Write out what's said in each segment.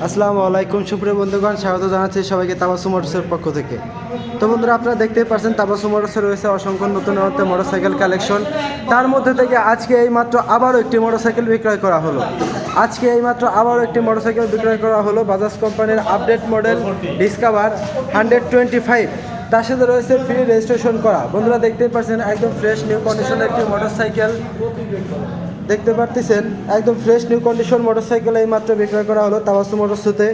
আসসালামু আলাইকুম সুপ্রিয় বন্ধুগণ, স্বাগত জানাচ্ছি সবাইকে তাবাসসুম মোটরসের পক্ষ থেকে। তো বন্ধুরা, আপনারা দেখতেই পাচ্ছেন তাবাসসুম মোটরসে রয়েছে অসংখ্য নতুন মোটরসাইকেল কালেকশন। তার মধ্যে থেকে আজকে এইমাত্র আবারও একটি মোটরসাইকেল বিক্রয় করা হলো। বাজাজ কোম্পানির আপডেট মডেল ডিসকভার 125। তার সাথে রয়েছে ফ্রি রেজিস্ট্রেশন করা। বন্ধুরা দেখতেই পাচ্ছেন একদম ফ্রেশ নিউ কন্ডিশনের একটি মোটরসাইকেল দেখতে পারতেছেন। একদম ফ্রেশ নিউ কন্ডিশন মোটরসাইকেল এই মাত্র বিক্রয় করা হলো তাবাসসুম মোটরসে।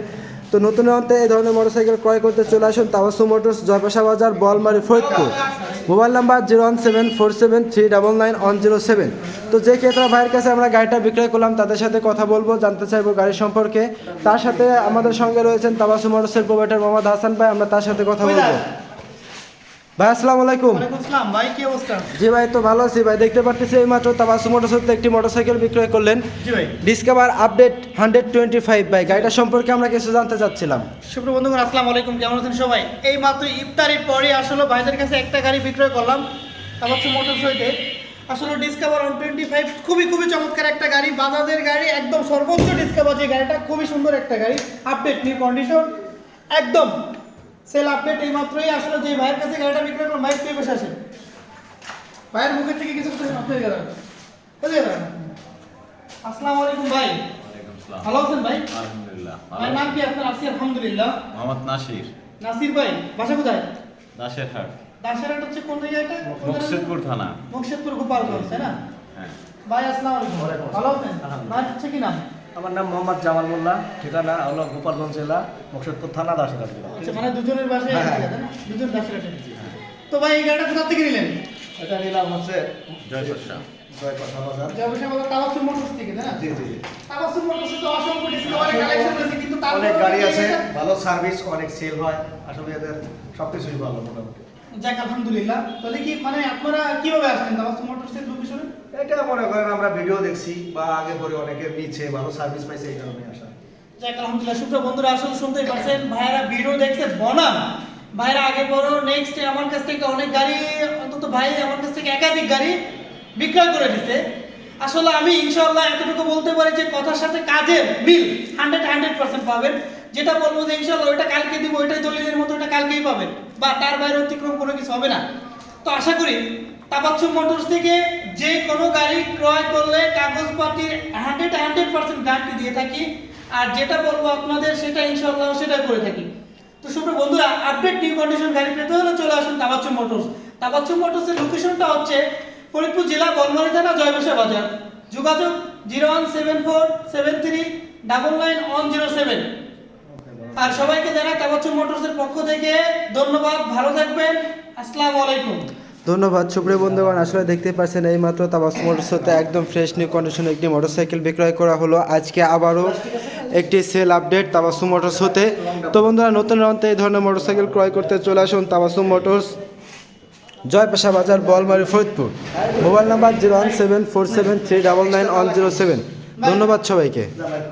তো নতুন অন্তে এই ধরনের মোটরসাইকেল ক্রয় করতে চলে আসুন তাবাসসুম মোটরস, জয়পাশা বাজার, বোয়ালমারী, ফরিদপুর। Mobile number 01747399107। তো যে ক্রেতা ভাইয়ের কাছে আমরা গাড়িটা বিক্রয় করলাম তাদের সাথে কথা বলবো, জানতে চাইবো গাড়ি সম্পর্কে। তার সাথে আমাদের সঙ্গে রয়েছেন তাবাসসুম মোটরসের প্রোভাইডার মোহাম্মদ হাসান ভাই, আমরা তার সাথে কথা বলবো। ভাই আসসালামু আলাইকুম। ভাই কি অবস্থা? জি ভাই, তো ভালো আছি ভাই। দেখতে পারতেছি এই মাত্র তাবাসসুম মোটরসে একটি মোটরসাইকেল বিক্রয় করলেন। জি ভাই, ডিসকভার আপডেট 125। ভাই গাড়িটা সম্পর্কে আমরা কিছু জানতে চাচ্ছিলাম। সুপ্রিয় বন্ধুগণ, আসসালামু আলাইকুম। কেমন আছেন সবাই? এই মাত্র ইফতারির পরে আসলে ভাইদের কাছে একটা গাড়ি বিক্রয় করলাম তাবাসসুম মোটরস হইতে। আসলে ডিসকভার 125 খুবই চমৎকার একটা গাড়ি, বাজাজের গাড়ি, একদম সর্বোচ্চ ডিসকভার যে গাড়িটা, খুবই সুন্দর একটা গাড়ি, আপডেট নিউ কন্ডিশন, একদম সেল আপডেট। এই মাত্রই আসলে যে ভাইয়ের কাছে গাড়িটা বিক্রয় করলাম, ভাই পেয়ে বসে আসেন। ভাইয়ের মুখের থেকে কিছু কথা আপনি গেলেন। আসসালামু আলাইকুম ভাই। ভালো আছেন ভাই? আলহামদুলিল্লাহ। ভাইয়ের নাম কি আপনার? আছি আলহামদুলিল্লাহ। মোহাম্মদ নাসির, নাসির ভাই, বাসা কোথায়? দাসেরহাট, দাসেরহাট হচ্ছে কোন জায়গাটা? মুকসিদপুর থানা। মুকসিদপুর, গোপালগঞ্জ, তাই না? হ্যাঁ। ভাই আসসালামু আলাইকুম। ভালো আছেন? ভাই হচ্ছে কি নাম? আমার নাম মোহাম্মদ জামাল মোল্লা, ঠিকানা হলো গোপালগঞ্জ জেলা, মুকসিদপুর থানা, দাসেরহাট জেলা। আচ্ছা, মানে দুজনের বাসায় হ্যাঁ, এক জায়গা, তাই না? দুজন দাসেরহাটে। তো ভাই এই গাড়িটা কোথা থেকে নিলেন? এটা নিলাম হচ্ছে জয়প্রশা। জয়পাশা বাজার। জয়বশা বাজার তাবাসসুম মোটরস থেকে, তাই না? জি জি জি। তাবাসসুম মোটরসে তো অসংখ্য ডিসকভারি কালেকশন রয়েছে, কিন্তু তার অনেক গাড়ি আছে, ভালো সার্ভিস, অনেক সেল হয়, আসলে এদের সবকিছুই ভালো মোটামুটি। যাক আলহামদুলিল্লাহ। তাহলে কি মানে আপনারা কিভাবে আসলেন তাবাসসুম মোটরসের লোকেশনে? এটা মনে করেন আমরা ভিডিও দেখছি বা আগে পরে অনেকে নিচ্ছে, ভালো সার্ভিস পাইছে, এই কারণে আসা। যাক আলহামদুলিল্লাহ। সুপ্রিয় বন্ধুরা, আসলে শুনতেই পারছেন, ভাইয়েরা ভিডিও দেখছে বনাম ভাইরা আগে পরও নেক্সট আমার কাছ থেকে অনেক গাড়ি, অন্তত ভাই আমার কাছ থেকে একাধিক গাড়ি বিক্রয় করে দিতে। আসলে আমি ইনশাআল্লাহ এতটুকু বলতে পারি যে কথার সাথে কাজের মিল 100% পাবেন। যেটা বলবো যে ইনশাআল্লাহ ওইটা কালকে দিব, ওইটাই দলিলের মতো, ওইটা কালকেই পাবেন, বা তার বাইরে অতিক্রম কোনো কিছু হবে না। তো আশা করি তাবাসসুম মোটরস থেকে যে কোনো গাড়ি ক্রয় করলে কাগজপাতির 100% গ্যারান্টি দিয়ে থাকি। আর যেটা বলবো আপনাদের সেটা ইনশাআল্লাহ সেটা করে থাকি। তো সুপ্রিয় বন্ধুরা, আপডেট নিউ কন্ডিশন গাড়ি পেতে হলে চলে আসুন তাবাসসুম মোটরস। তাবাসসুম মোটরসের লোকেশনটা হচ্ছে ফরিদপুর জেলা, বোয়ালমারী থানা, জয়পাশা বাজার। যোগাযোগ 01747399107। আর সবাইকে জানাই তাবাসসুম মোটরসের পক্ষ থেকে ধন্যবাদ। ভালো থাকবেন। আসসালামু আলাইকুম। ধন্যবাদ সুপ্রিয় বন্ধুগণ, আসলে দেখতে পাচ্ছেন এই মাত্র তাবাসসুম মোটরসতে একদম ফ্রেশ নিউ কন্ডিশনে একটি মোটরসাইকেল বিক্রয় করা হলো। আজকে আবারও একটি সেল আপডেট তাবাসসুম মোটরস হতে। তো বন্ধুরা, নতুন অন্তে এই ধরনের মোটরসাইকেল ক্রয় করতে চলে আসুন তাবাসসুম মোটরস, জয়পাশা বাজার, বোয়ালমারী, ফরিদপুর। Mobile number 01747399107। ধন্যবাদ সবাইকে।